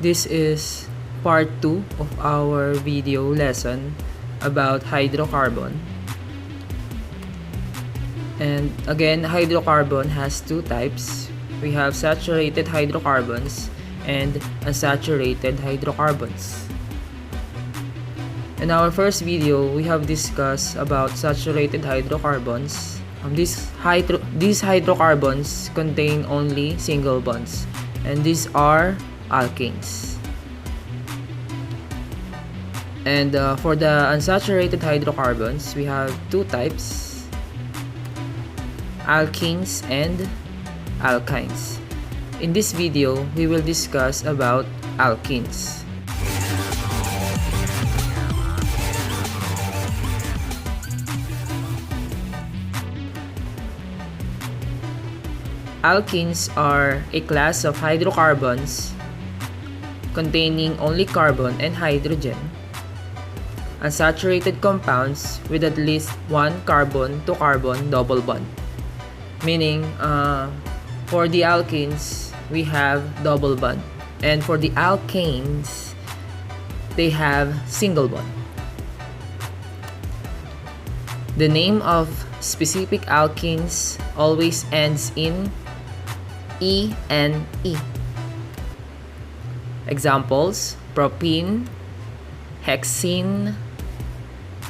This is part 2 of our video lesson about hydrocarbon. And again, hydrocarbon has two types. We have saturated hydrocarbons and unsaturated hydrocarbons. In our first video, we have discussed about saturated hydrocarbons. These hydrocarbons contain only single bonds, and these are alkenes. And for the unsaturated hydrocarbons, we have two types: alkenes and alkynes. In this video, we will discuss about alkenes. Alkenes are a class of hydrocarbons containing only carbon and hydrogen, unsaturated compounds with at least one carbon-to-carbon double bond. Meaning, for the alkenes, we have double bond, and for the alkanes, they have single bond. The name of specific alkenes always ends in E-N-E. Examples: propene, hexene,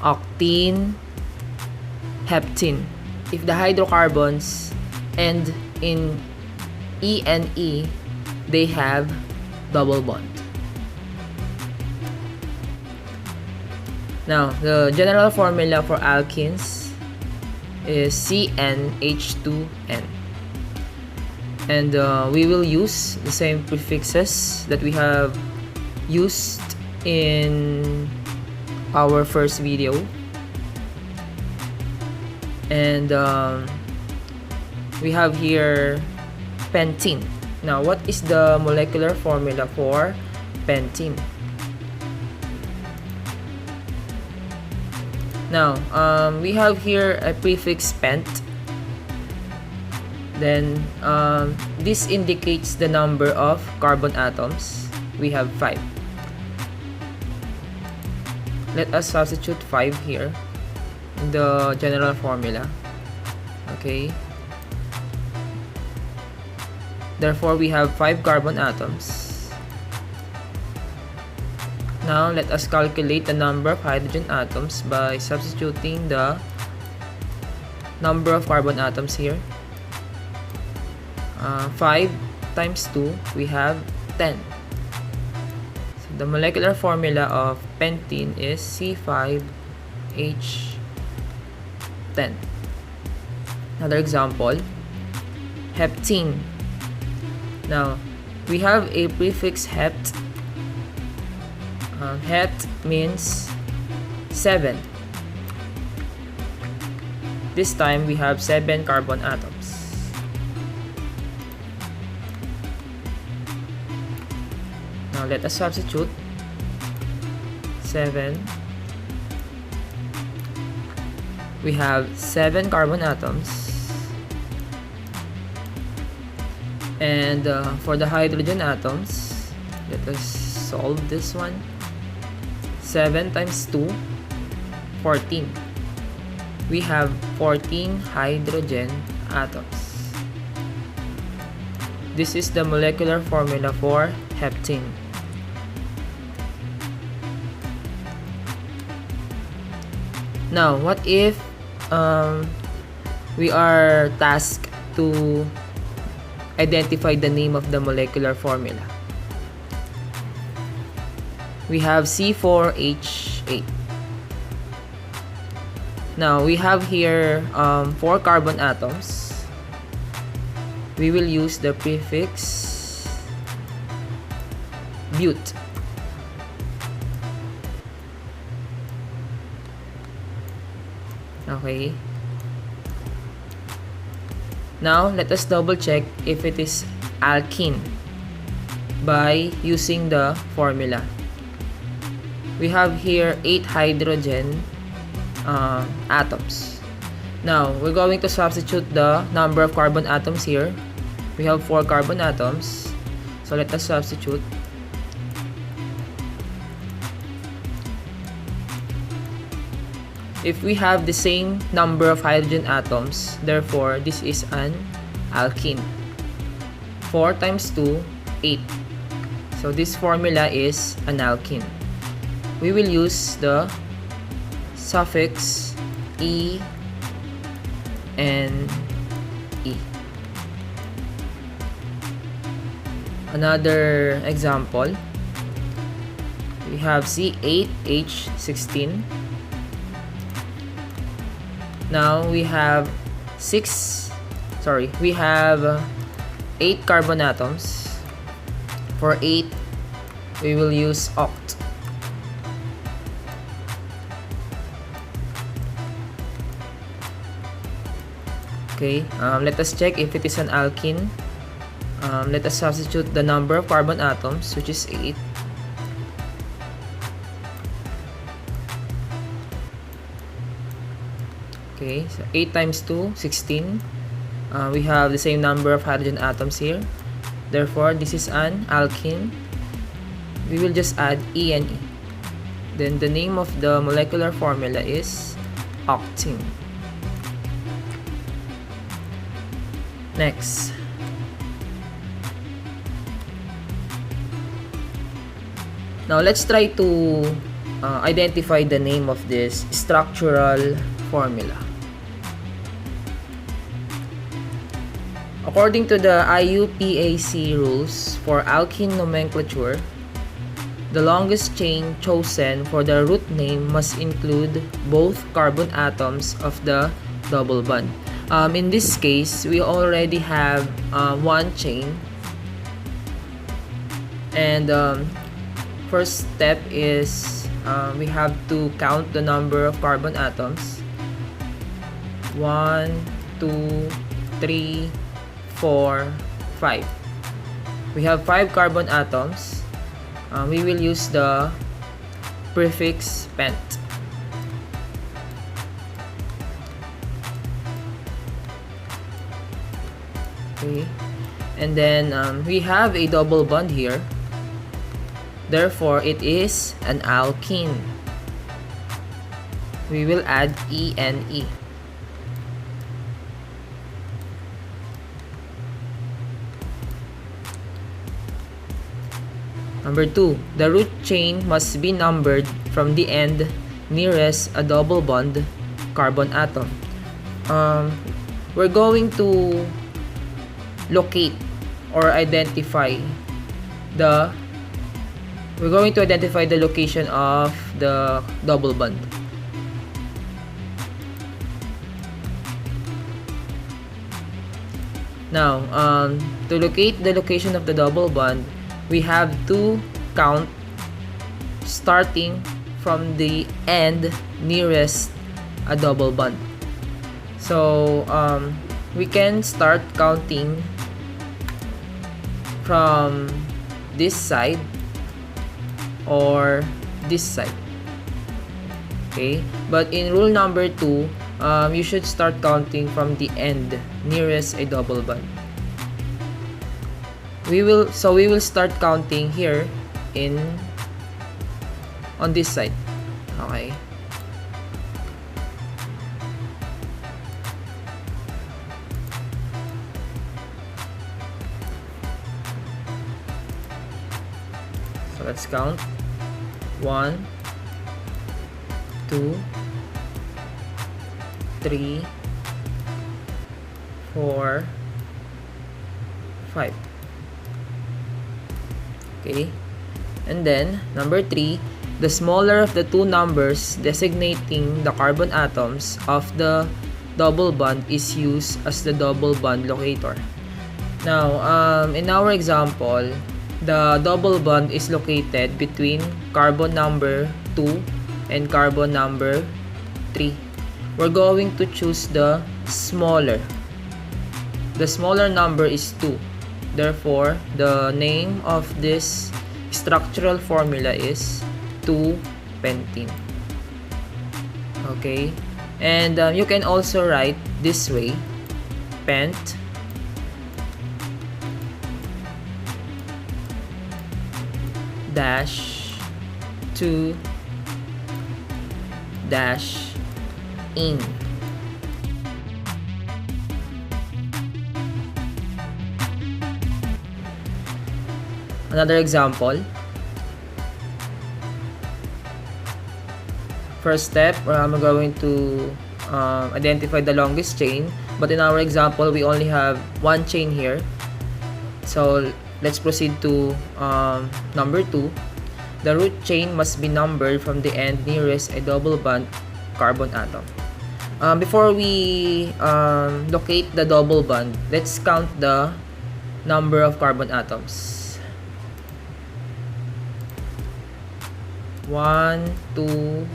octene, heptene. If the hydrocarbons end in E-N-E, they have double bond. Now, the general formula for alkenes is CnH2n. And we will use the same prefixes that we have used in our first video. And we have here pentene. Now, what is the molecular formula for pentene? Now, we have here a prefix pent. Then, this indicates the number of carbon atoms. We have 5. Let us substitute 5 here in the general formula. Okay. Therefore, we have 5 carbon atoms. Now, let us calculate the number of hydrogen atoms by substituting the number of carbon atoms here. 5 times 2, we have 10. So the molecular formula of pentene is C5H10. Another example, heptene. Now, we have a prefix hept. Hept means 7. This time, we have 7 carbon atoms. Now, let us substitute 7. We have 7 carbon atoms. And for the hydrogen atoms, let us solve this one. 7 times 2, 14. We have 14 hydrogen atoms. This is the molecular formula for heptene. Now, what if we are tasked to identify the name of the molecular formula? We have C4H8. Now, we have here 4 carbon atoms. We will use the prefix bute. Okay. Now, let us double check if it is alkene by using the formula. We have here 8 hydrogen atoms. Now, we're going to substitute the number of carbon atoms here. We have 4 carbon atoms. So, let us substitute if we have the same number of hydrogen atoms, therefore this is an alkene. 4 times 2, 8. So this formula is an alkene. We will use the suffix E and E. Another example, we have C8H16. Now we have 8 carbon atoms. For 8, we will use oct. Okay, let us check if it is an alkene. Let us substitute the number of carbon atoms, which is 8. Okay, so 8 times 2, 16. We have the same number of hydrogen atoms here. Therefore, this is an alkene. We will just add E and E. Then the name of the molecular formula is octene. Next. Now, let's try to identify the name of this structural formula. According to the IUPAC rules for alkene nomenclature, the longest chain chosen for the root name must include both carbon atoms of the double bond. In this case, we already have one chain, and first step is we have to count the number of carbon atoms. 1, 2, 3, 4, 5. We have 5 carbon atoms. We will use the prefix pent. Okay, and then we have a double bond here. Therefore, it is an alkene. We will add E and E. Number 2, the root chain must be numbered from the end nearest a double bond carbon atom. We're going to locate or identify the location of the double bond. Now, to locate the location of the double bond, we have to count starting from the end nearest a double bond. So, we can start counting from this side or this side. Okay, but in rule number 2, you should start counting from the end nearest a double bond. We will start counting here on this side. Okay. So let's count. 1, 2, 3, 4, 5. Okay, and then number 3, the smaller of the two numbers designating the carbon atoms of the double bond is used as the double bond locator. Now, in our example, the double bond is located between carbon number 2 and carbon number 3. We're going to choose the smaller. The smaller number is 2. Therefore, the name of this structural formula is 2-pentene. Okay, and you can also write this way: pent dash 2 dash in. Another example. First step, I'm going to identify the longest chain, but in our example, we only have one chain here. So let's proceed to number 2. The root chain must be numbered from the end nearest a double bond carbon atom. Before we locate the double bond, let's count the number of carbon atoms. 1, 2,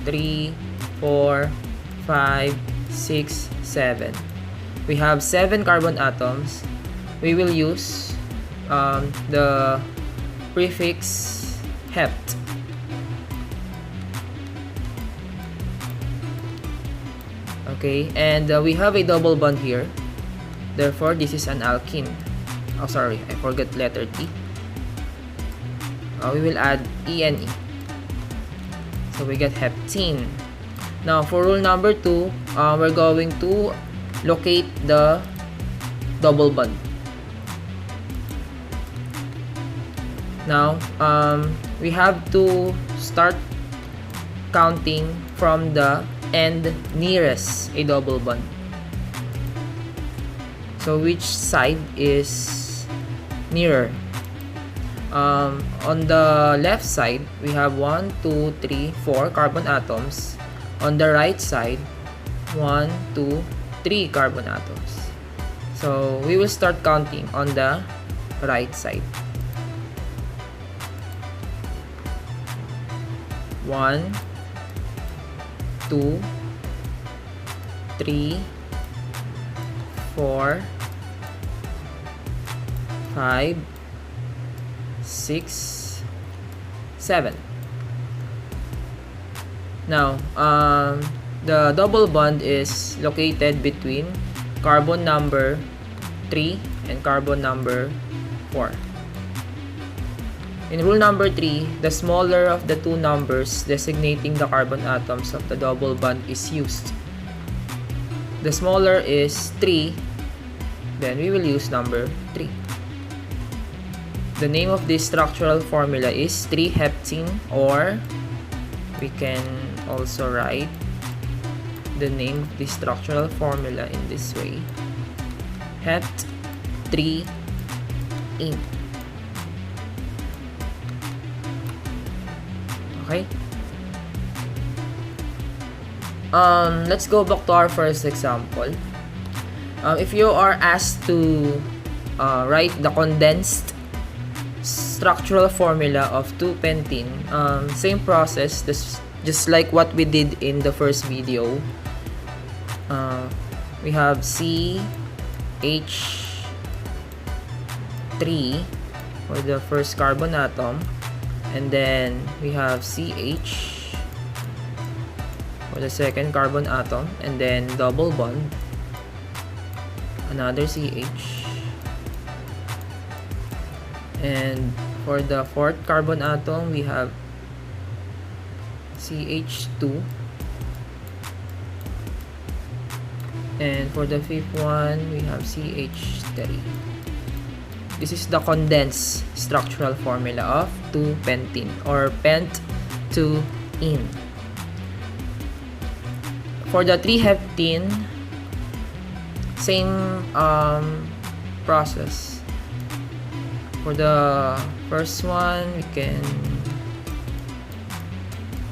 3, 4, 5, 6, 7. We have 7 carbon atoms. We will use the prefix hept. Okay, and we have a double bond here. Therefore, this is an alkene. Oh, sorry, I forgot letter T. We will add ENE. So we get heptene. Now, for rule number 2, we're going to locate the double bond. Now, we have to start counting from the end nearest a double bond. So, which side is nearer? On the left side, we have 1, 2, 3, 4 carbon atoms. On the right side, 1, 2, 3 carbon atoms. So, we will start counting on the right side. 1, 2, 3, 4, 5, 6, 7. Now, the double bond is located between carbon number 3 and carbon number 4. In rule number 3, the smaller of the two numbers designating the carbon atoms of the double bond is used. The smaller is 3, then we will use number 3. The name of this structural formula is 3-heptene, or we can also write the name of this structural formula in this way: hept 3-ene. Okay. Let's go back to our first example. If you are asked to write the condensed structural formula of 2-pentene, same process, just like what we did in the first video. We have CH3 for the first carbon atom, and then we have CH for the second carbon atom, and then double bond, another CH, and for the fourth carbon atom we have CH2, and for the fifth one we have CH3. This is the condensed structural formula of 2-pentene, or pent-2-ene. For the 3-heptene, same process. For the first one,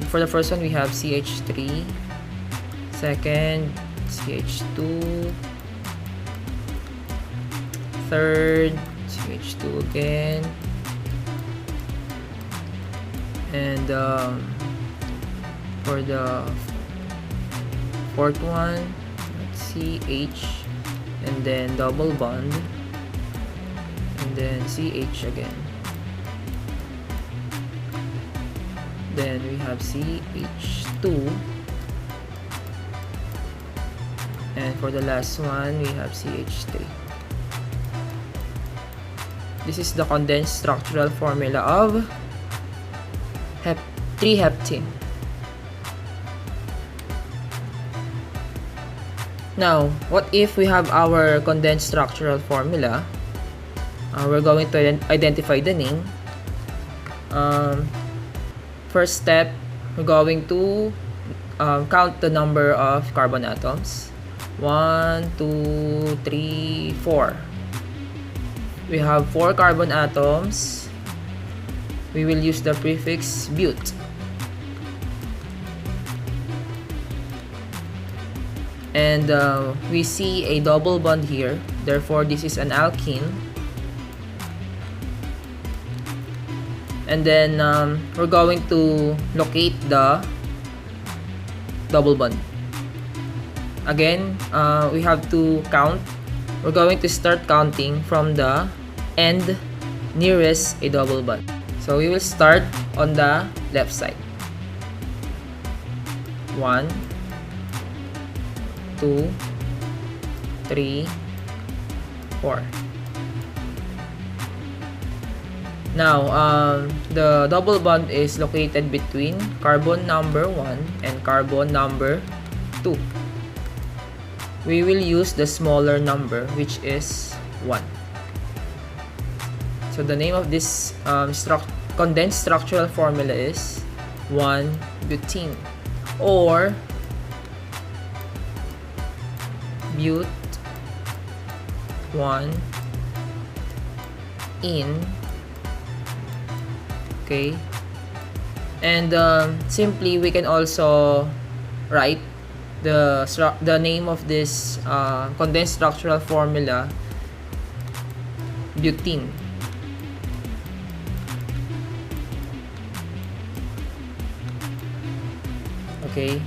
for the first one we have CH3, second CH2, third CH2 again, and for the fourth one, CH, and then double bond, and then CH again. Then we have CH2, and for the last one we have CH3. This is the condensed structural formula of 3-heptene. Now, what if we have our condensed structural formula? We're going to identify the name. First step, we're going to count the number of carbon atoms. 1, 2, 3, 4. We have 4 carbon atoms. We will use the prefix but. And we see a double bond here, therefore this is an alkene. And then we're going to locate the double bond. Again, we have to count. We're going to start counting from the end nearest a double bond. So we will start on the left side. 1, 2, 3, 4. Now, the double bond is located between carbon number 1 and carbon number 2. We will use the smaller number, which is 1. So the name of this condensed structural formula is 1-butene, or but 1-ene. Okay, and simply we can also write the name of this condensed structural formula butene. Okay,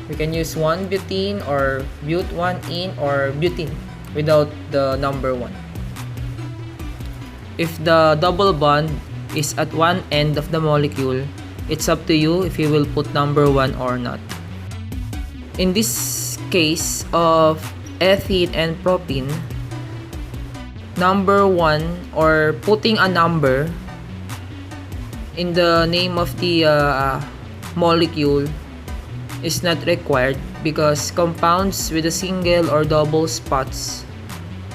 we can use 1-butene or but-1-ene or butene without the number 1. If the double bond is at one end of the molecule, it's up to you if you will put number 1 or not. In this case of ethene and propene, number 1 or putting a number in the name of the molecule is not required, because compounds with a single or double spots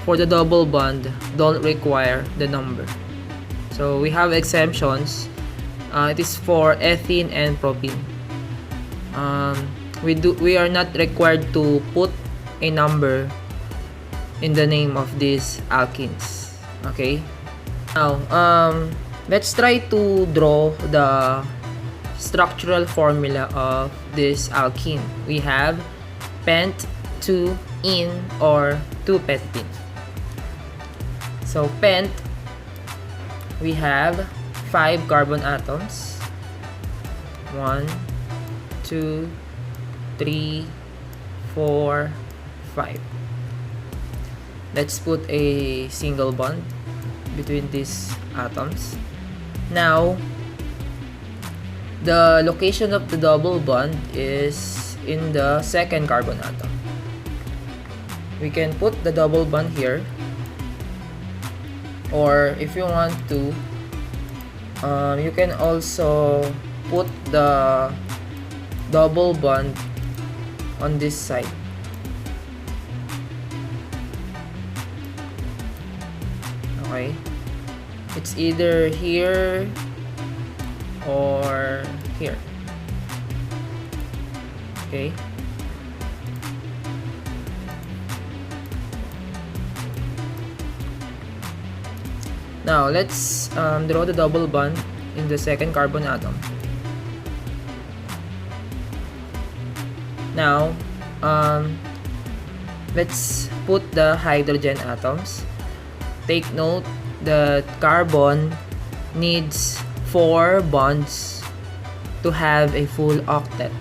for the double bond don't require the number. So we have exemptions. It is for ethene and propene. We are not required to put a number in the name of these alkenes. Okay. Now let's try to draw the structural formula of this alkene. We have pent-2-ene or 2-pentene. So pent, we have 5 carbon atoms. 1, 2, 3, 4, 5. Let's put a single bond between these atoms. Now, the location of the double bond is in the second carbon atom. We can put the double bond here, or if you want to, you can also put the double bond on this side. Okay, it's either here or here. Okay, now let's draw the double bond in the second carbon atom. Now let's put the hydrogen atoms. Take note that carbon needs 4 bonds to have a full octet.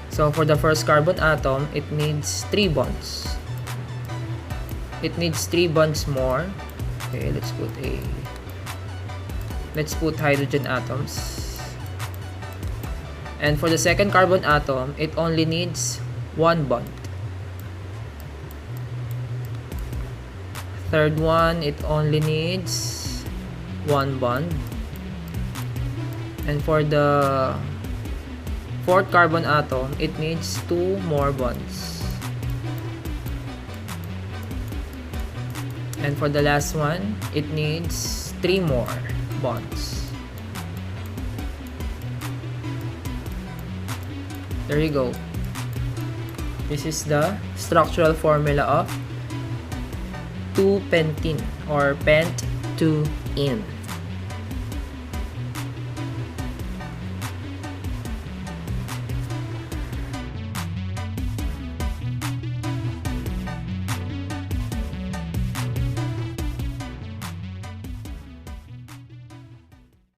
So for the first carbon atom, it needs 3 bonds. It needs 3 bonds more. Okay, let's put hydrogen atoms. And for the second carbon atom, it only needs 1 bond. Third one, it only needs 1 bond. And for the fourth carbon atom, it needs 2 more bonds. And for the last one, it needs 3 more bonds. There you go. This is the structural formula of 2-pentene or pent-2-ene.